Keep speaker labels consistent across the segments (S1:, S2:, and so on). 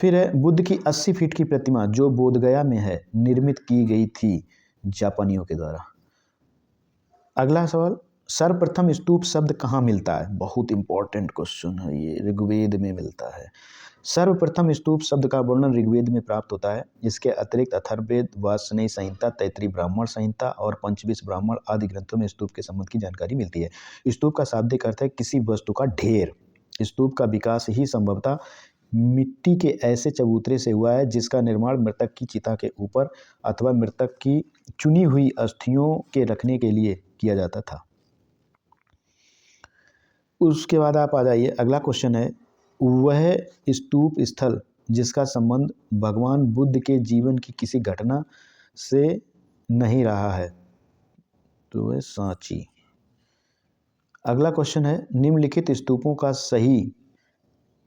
S1: फिर है बुद्ध की 80 फीट की प्रतिमा जो बोधगया में है निर्मित की गई थी जापानियों के द्वारा। अगला सवाल, सर्वप्रथम स्तूप शब्द कहाँ मिलता है? बहुत इंपॉर्टेंट क्वेश्चन है ये, ऋग्वेद में मिलता है। सर्वप्रथम स्तूप शब्द का वर्णन ऋग्वेद में प्राप्त होता है। इसके अतिरिक्त अथर्ववेद, वार्ष्णेय संहिता, तैत्तिरीय ब्राह्मण संहिता और पंचविंश ब्राह्मण आदि ग्रंथों में स्तूप के संबंध की जानकारी मिलती है। स्तूप का शाब्दिक अर्थ है किसी वस्तु का ढेर। स्तूप का विकास ही संभवतः मिट्टी के ऐसे चबूतरे से हुआ है जिसका निर्माण मृतक की चिता के ऊपर अथवा मृतक की चुनी हुई अस्थियों के रखने के लिए किया जाता था। उसके बाद आप आ जाइए, अगला क्वेश्चन है, वह स्तूप स्थल जिसका संबंध भगवान बुद्ध के जीवन की किसी घटना से नहीं रहा है, तो वह सांची। अगला क्वेश्चन है, निम्नलिखित स्तूपों का सही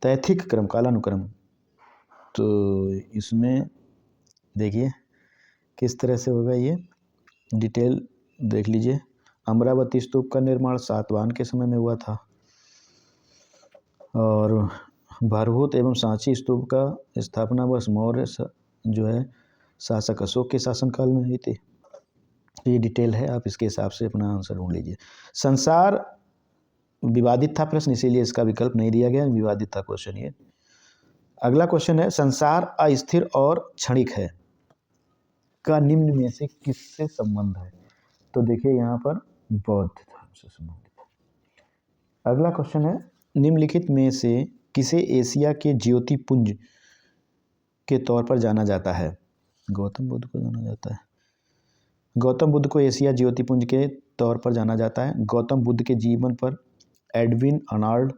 S1: तैथिक क्रम, कालानुक्रम, तो इसमें देखिए किस तरह से होगा, ये डिटेल देख लीजिए। अमरावती स्तूप का निर्माण सातवाहन के समय में हुआ था और भरभूत एवं सांची स्तूप का स्थापना वर्ष मौर्य जो है शासक अशोक के शासनकाल में हुई थी। ये डिटेल है, आप इसके हिसाब से अपना आंसर ढूंढ लीजिए। संसार विवादित था प्रश्न, इसीलिए इसका विकल्प नहीं दिया गया, विवादित था क्वेश्चन ये। अगला क्वेश्चन है, संसार अस्थिर और क्षणिक है का निम्न में से किससे संबंध है? तो देखिए यहाँ पर बौद्ध धर्म से संबंधित है। अगला क्वेश्चन है, निम्नलिखित में से किसे एशिया के ज्योतिपुंज के तौर पर जाना जाता है? गौतम बुद्ध को जाना जाता है। गौतम बुद्ध को एशिया ज्योतिपुंज के तौर पर जाना जाता है। गौतम बुद्ध के जीवन पर एडविन अर्नाल्ड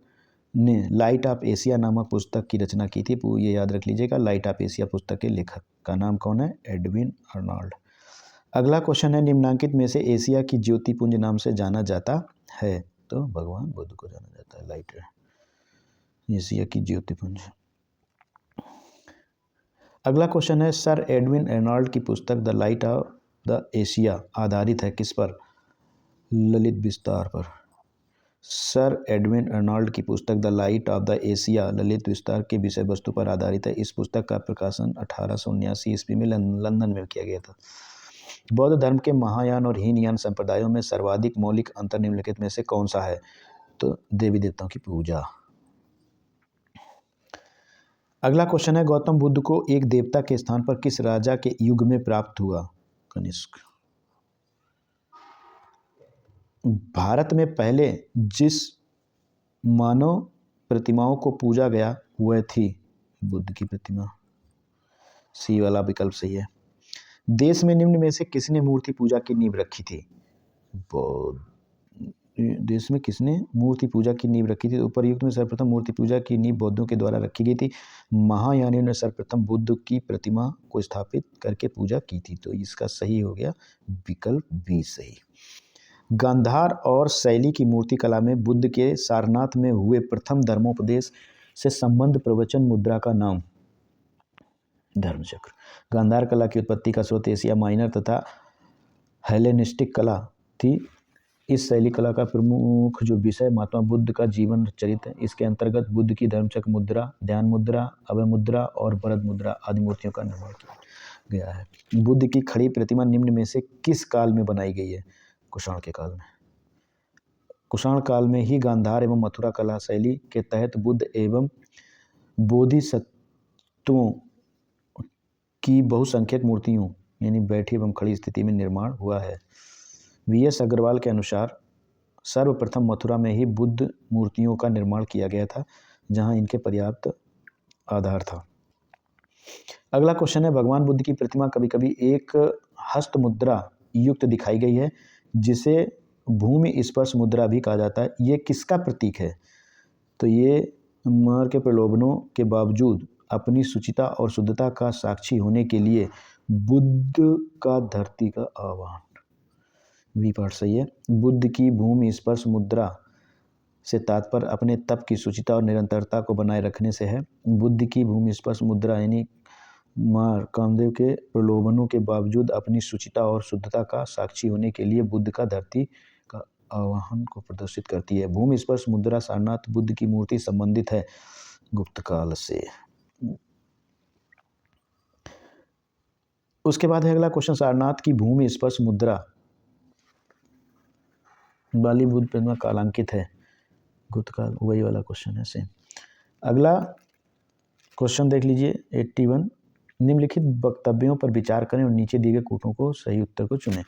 S1: ने लाइट ऑफ एशिया नामक पुस्तक की रचना की थी। ये याद रख लीजिएगा, लाइट ऑफ एशिया पुस्तक के लेखक का नाम कौन है? Edwin Arnold. अगला क्वेश्चन है, निम्नांकित में से एशिया की ज्योतिपुंज नाम से जाना जाता है? तो भगवान बुद्ध को जाना जाता है, लाइट एशिया की ज्योतिपुंज। अगला क्वेश्चन है, सर एडविन अर्नाल्ड की पुस्तक the light of the Asia आधारित है किस पर? ललित विस्तार पर। सर एडविन अर्नाल्ड की पुस्तक the light of the Asia Lalit विस्तार के विषय वस्तु पर आधारित है। इस पुस्तक का प्रकाशन 1879 ईस्वी में लंदन में किया गया था। बौद्ध धर्म के महायान और हीनयान संप्रदायों में सर्वाधिक मौलिक अंतर निम्नलिखित में से कौन सा है? तो देवी देवताओं की पूजा। अगला क्वेश्चन है, गौतम बुद्ध को एक देवता के स्थान पर किस राजा के युग में प्राप्त हुआ? कनिष्क। भारत में पहले जिस मानव प्रतिमाओं को पूजा गया वह थी बुद्ध की प्रतिमा। सी वाला विकल्प सही है। देश में निम्न में से किसने मूर्ति पूजा की नींव रखी थी? देश में किसने मूर्ति पूजा की नींव रखी थी? उपरयुक्त में सर्वप्रथम मूर्ति पूजा की नींव बौद्धों के द्वारा रखी गई थी। महायानियों ने सर्वप्रथम बुद्ध की प्रतिमा को स्थापित करके पूजा की थी। तो इसका सही हो गया विकल्प बी सही। गांधार और शैली की मूर्ति कला में बुद्ध के सारनाथ में हुए प्रथम धर्मोपदेश से संबंध प्रवचन मुद्रा का नाम? धर्मचक्र। गांधार कला की उत्पत्ति का स्रोत एशिया माइनर तथा हेलेनिस्टिक कला थी। इस शैली कला का प्रमुख जो विषय महात्मा बुद्ध का जीवन चरित्र है। इसके अंतर्गत बुद्ध की धर्मचक्र मुद्रा, ध्यान मुद्रा, अभय मुद्रा और वरद मुद्रा आदि मूर्तियों का निर्माण किया गया है। बुद्ध की खड़ी प्रतिमा निम्न में से किस काल में बनाई गई है? कुषाण के काल में। कुषाण काल में ही गांधार एवं मथुरा कला शैली के तहत बुद्ध एवं बोधिसत्वों की बहुसंख्यक मूर्तियों यानी बैठी एवं खड़ी स्थिति में निर्माण हुआ है। वी.एस. अग्रवाल के अनुसार सर्वप्रथम मथुरा में ही बुद्ध मूर्तियों का निर्माण किया गया था, जहां इनके पर्याप्त आधार था। अगला क्वेश्चन है, भगवान बुद्ध की प्रतिमा कभी कभी एक हस्त मुद्रा युक्त दिखाई गई है जिसे भूमि स्पर्श मुद्रा भी कहा जाता है। ये किसका प्रतीक है? तो ये मार के प्रलोभनों के बावजूद अपनी शुचिता और शुद्धता का साक्षी होने के लिए बुद्ध का धरती का आह्वान। वी पार्ट सही है। बुद्ध की भूमि स्पर्श मुद्रा से तात्पर्य अपने तप की शुचिता और निरंतरता को बनाए रखने से है। बुद्ध की भूमि स्पर्श मुद्रा यानी मार कामदेव के प्रलोभनों के बावजूद अपनी शुचिता और शुद्धता का साक्षी होने के लिए बुद्ध का धरती का आह्वान को प्रदर्शित करती है। भूमि स्पर्श मुद्रा सारनाथ बुद्ध की मूर्ति संबंधित है गुप्त काल से। उसके बाद है अगला क्वेश्चन, सारनाथ की भूमि स्पर्श मुद्रा बाली बुद्ध प्रतिमा कालांकित है, गुप्तकाल, वही वाला क्वेश्चन है सेम। अगला क्वेश्चन देख लीजिए 81, निम्नलिखित वक्तव्यों पर विचार करें और नीचे दिए गए कूटों को सही उत्तर को चुनें।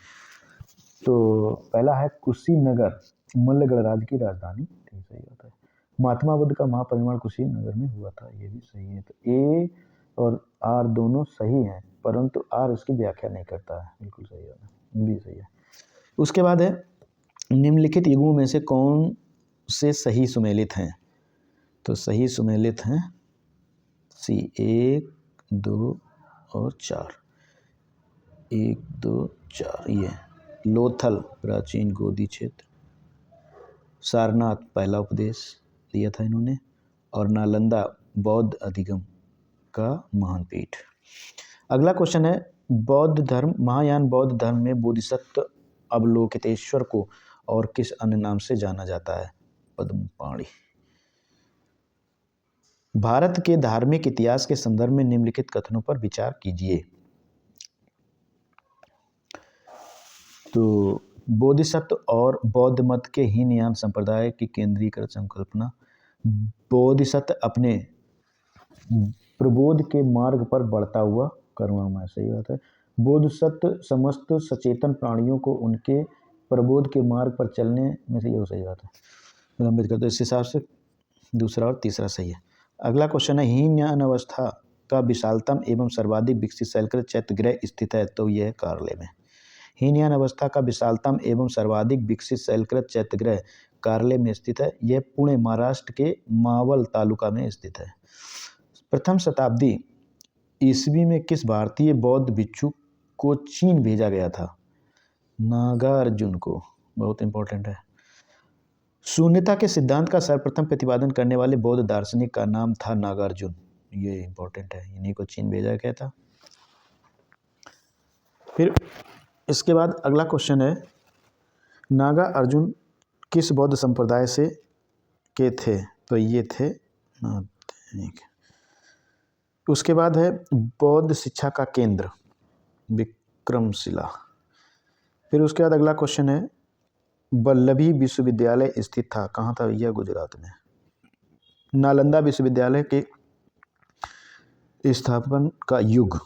S1: तो पहला है कुशीनगर मल्लगढ़ राज्य की राजधानी थी, सही होता है। महात्मा बुद्ध का महापरिनिर्वाण कुशीनगर में हुआ था, ये भी सही है। तो ए और आर दोनों सही हैं, परंतु आर इसकी व्याख्या नहीं करता है, बिल्कुल सही है, भी सही है। उसके बाद है निम्नलिखित युगों में से कौन से सही सुमेलित हैं? तो सही सुमेलित हैं सी 1, 2 और 4, 1, 2, 4। ये लोथल प्राचीन गोदी क्षेत्र, सारनाथ पहला उपदेश दिया था इन्होंने, और नालंदा बौद्ध अधिगम का महान पीठ। अगला क्वेश्चन है बौद्ध धर्म, महायान बौद्ध धर्म में बोधिसत्व अवलोकितेश्वर को और किस अन्य नाम से जाना जाता है? पद्मपाणि। भारत के धार्मिक इतिहास के संदर्भ में निम्नलिखित कथनों पर विचार कीजिए। तो बोधिसत्व और बौद्ध मत के हीनयान संप्रदाय की केंद्रीकृत संकल्पना, बोधिसत्व अपने प्रबोध के मार्ग पर बढ़ता हुआ करुणामय, सही बात है। बोधिसत्व समस्त सचेतन प्राणियों को उनके प्रबोध के मार्ग पर चलने में से, ये सही बात है, विलंबित करते, इस हिसाब से दूसरा और तीसरा सही है। अगला क्वेश्चन है हीनयान अवस्था का विशालतम एवं सर्वाधिक विकसित शैलकृत चैत्यगृह स्थित है, तो यह कार्ले में। हीनयान अवस्था का विशालतम एवं सर्वाधिक विकसित शैलकृत चैत्यगृह कार्ले में स्थित है। यह पुणे महाराष्ट्र के मावल तालुका में स्थित है। प्रथम शताब्दी ईस्वी में किस भारतीय बौद्ध भिक्षु को चीन भेजा गया था? नागार्जुन को, बहुत इंपॉर्टेंट है। शून्यता के सिद्धांत का सर्वप्रथम प्रतिपादन करने वाले बौद्ध दार्शनिक का नाम था नागार्जुन, ये इंपॉर्टेंट है, इन्हीं को चीन भेजा गया था। फिर इसके बाद अगला क्वेश्चन है नागार्जुन किस बौद्ध संप्रदाय से के थे? तो ये थे नाथिक। उसके बाद है बौद्ध शिक्षा का केंद्र विक्रमशिला। फिर उसके बाद अगला क्वेश्चन है वल्लभी विश्वविद्यालय स्थित था, कहाँ था? यह गुजरात में। नालंदा विश्वविद्यालय के स्थापन का युग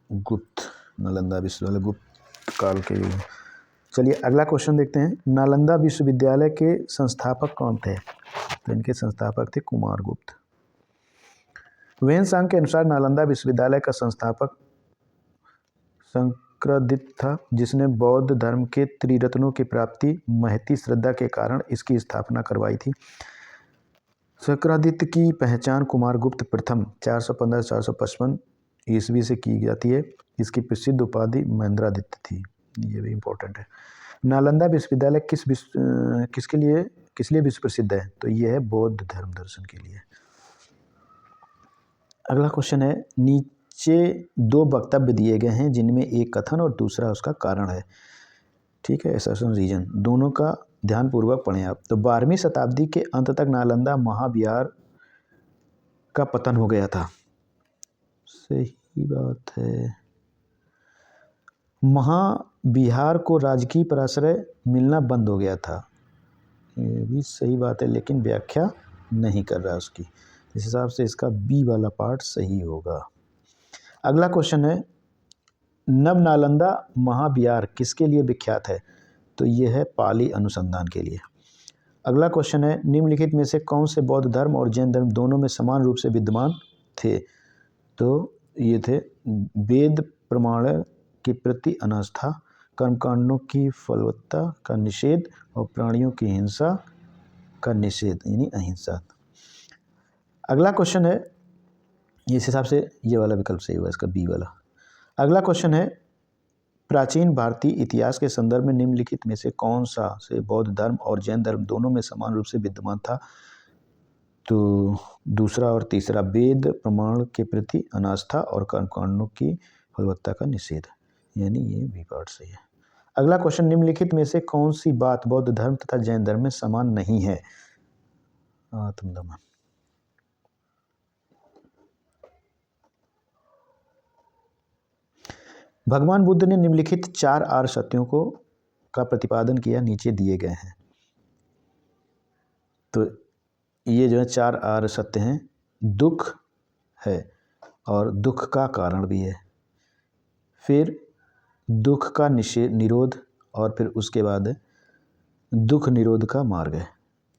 S1: गुप्त, नालंदा विश्वविद्यालय गुप्त काल के युग। चलिए अगला क्वेश्चन देखते हैं, नालंदा विश्वविद्यालय के संस्थापक कौन थे? तो इनके संस्थापक थे कुमारगुप्त। वेनसांग के अनुसार नालंदा विश्वविद्यालय का संस्थापक शंकरादित्य था, जिसने बौद्ध धर्म के त्रिरत्नों की प्राप्ति महती श्रद्धा के कारण इसकी स्थापना करवाई थी। शंकरादित्य की पहचान कुमारगुप्त प्रथम 415-455 ईस्वी से की जाती है। इसकी प्रसिद्ध उपाधि महेंद्रादित्य थी, ये भी इम्पोर्टेंट है। नालंदा विश्वविद्यालय किस लिए विश्व प्रसिद्ध है? तो यह है बौद्ध धर्म दर्शन के लिए। अगला क्वेश्चन है नीचे दो वक्तव्य दिए गए हैं जिनमें एक कथन और दूसरा उसका कारण है, ठीक है, असर्शन रीजन, दोनों का ध्यानपूर्वक पढ़ें आप। तो 12वीं शताब्दी के अंत तक नालंदा महाविहार का पतन हो गया था, सही बात है। महाविहार को राजकीय पराश्रय मिलना बंद हो गया था, ये भी सही बात है, लेकिन व्याख्या नहीं कर रहा उसकी, इस हिसाब से इसका बी वाला पार्ट सही होगा। अगला क्वेश्चन है नव नालंदा महाविहार किसके लिए विख्यात है? तो यह है पाली अनुसंधान के लिए। अगला क्वेश्चन है निम्नलिखित में से कौन से बौद्ध धर्म और जैन धर्म दोनों में समान रूप से विद्यमान थे? तो ये थे वेद प्रमाण के प्रति अनास्था, कर्मकांडों की फलवत्ता का निषेध और प्राणियों की हिंसा का निषेध, यानी अहिंसा। अगला क्वेश्चन है, इस हिसाब से ये वाला विकल्प सही हुआ, इसका बी वाला। अगला क्वेश्चन है प्राचीन भारतीय इतिहास के संदर्भ में निम्नलिखित में से कौन सा से बौद्ध धर्म और जैन धर्म दोनों में समान रूप से विद्यमान था? तो दूसरा और तीसरा, वेद प्रमाण के प्रति अनास्था और कर्मकांडों की फलवत्ता का निषेध, यानी ये बी पार्ट सही है। अगला क्वेश्चन निम्नलिखित में से कौन सी बात बौद्ध धर्म तथा जैन धर्म में समान नहीं है? आत्मदमन। भगवान बुद्ध ने निम्नलिखित 4 आर्य सत्यों को का प्रतिपादन किया, नीचे दिए गए हैं। तो ये जो है 4 आर्य सत्य हैं। दुख है और दुख का कारण भी है, फिर दुख का निरोध, और फिर उसके बाद दुख निरोध का मार्ग है।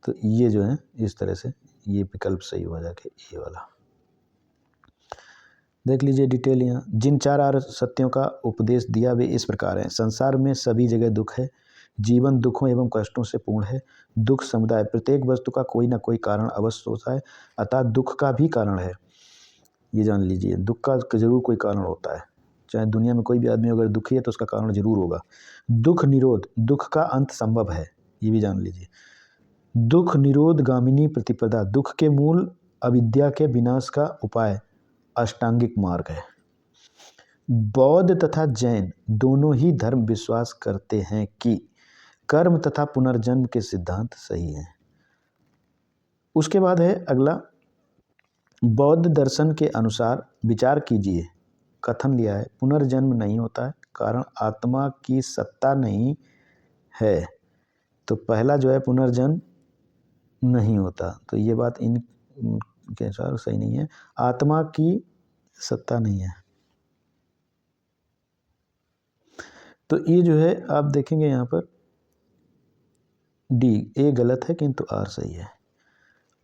S1: तो ये जो है इस तरह से ये विकल्प सही हो जाके ये वाला। देख लीजिए डिटेल यहाँ। जिन 4 आर्य सत्यों का उपदेश दिया वे इस प्रकार हैं। संसार में सभी जगह दुख है, जीवन दुखों एवं कष्टों से पूर्ण है। दुख समुदाय, प्रत्येक वस्तु का कोई ना कोई कारण अवश्य होता है, अतः दुख का भी कारण है। ये जान लीजिए, दुख का जरूर कोई कारण होता है। चाहे दुनिया में कोई भी आदमी अगर दुखी है तो उसका कारण जरूर होगा। दुख निरोध, दुख का अंत संभव है, ये भी जान लीजिए। दुख निरोध गामिनी प्रतिपदा, दुख के मूल अविद्या के विनाश का उपाय अष्टांगिक मार्ग है। बौद्ध तथा जैन दोनों ही धर्म विश्वास करते हैं कि कर्म तथा पुनर्जन्म के सिद्धांत सही हैं। उसके बाद है अगला, बौद्ध दर्शन के अनुसार विचार कीजिए। कथन लिया है, पुनर्जन्म नहीं होता है, कारण आत्मा की सत्ता नहीं है। तो पहला जो है पुनर्जन्म नहीं होता, तो ये बात इनके अनुसार सही नहीं है, आत्मा की सत्ता नहीं है। तो ये जो है आप देखेंगे यहाँ पर डी, ए गलत है किंतु आर सही है।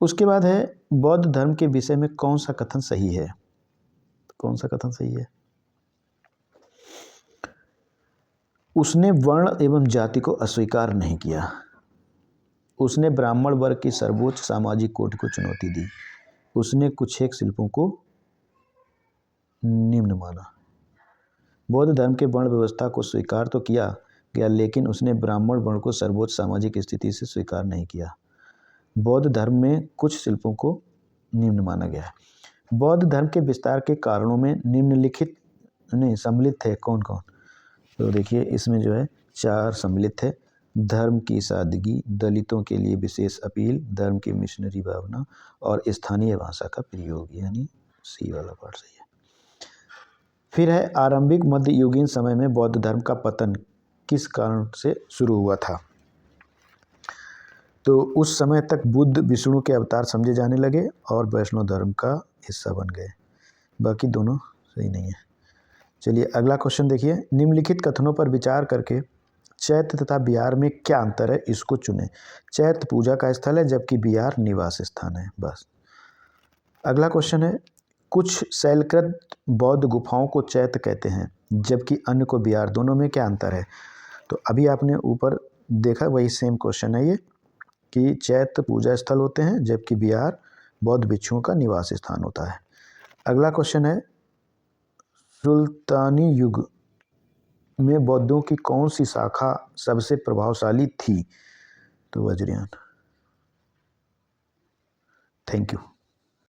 S1: उसके बाद है बौद्ध धर्म के विषय में कौन सा कथन सही है। कौन सा कथन सही है? उसने वर्ण एवं जाति को अस्वीकार नहीं किया, उसने ब्राह्मण वर्ग की सर्वोच्च सामाजिक कोटि को चुनौती दी, उसने कुछ एक शिल्पों को निम्न माना। बौद्ध धर्म के वर्ण व्यवस्था को स्वीकार तो किया गया, लेकिन उसने ब्राह्मण वर्ण को सर्वोच्च सामाजिक स्थिति से स्वीकार नहीं किया। बौद्ध धर्म में कुछ शिल्पों को निम्न माना गया है। बौद्ध धर्म के विस्तार के कारणों में निम्नलिखित नहीं सम्मिलित थे कौन कौन? तो देखिए इसमें जो है 4 सम्मिलित है। धर्म की सादगी, दलितों के लिए विशेष अपील, धर्म की मिशनरी भावना और स्थानीय भाषा का प्रयोग, यानी सी वाला पार्ट सही है। फिर है आरंभिक मध्ययुगीन समय में बौद्ध धर्म का पतन किस कारण से शुरू हुआ था। तो उस समय तक बुद्ध विष्णु के अवतार समझे जाने लगे और वैष्णव धर्म का हिस्सा बन गए। बाकी दोनों सही नहीं है। चलिए अगला क्वेश्चन देखिए, निम्नलिखित कथनों पर विचार करके चैत्य तथा बिहार में क्या अंतर है, इसको चुनें। चैत्य पूजा का स्थल है जबकि बिहार निवास स्थान है। बस। अगला क्वेश्चन है, कुछ शैलकृत बौद्ध गुफाओं को चैत्य कहते हैं जबकि अन्य को बिहार, दोनों में क्या अंतर है। तो अभी आपने ऊपर देखा वही सेम क्वेश्चन है ये, कि चैत्य पूजा स्थल होते हैं जबकि बिहार बौद्ध भिक्षुओं का निवास स्थान होता है। अगला क्वेश्चन है, सुल्तानी युग में बौद्धों की कौन सी शाखा सबसे प्रभावशाली थी। तो वज्रयान। Thank you.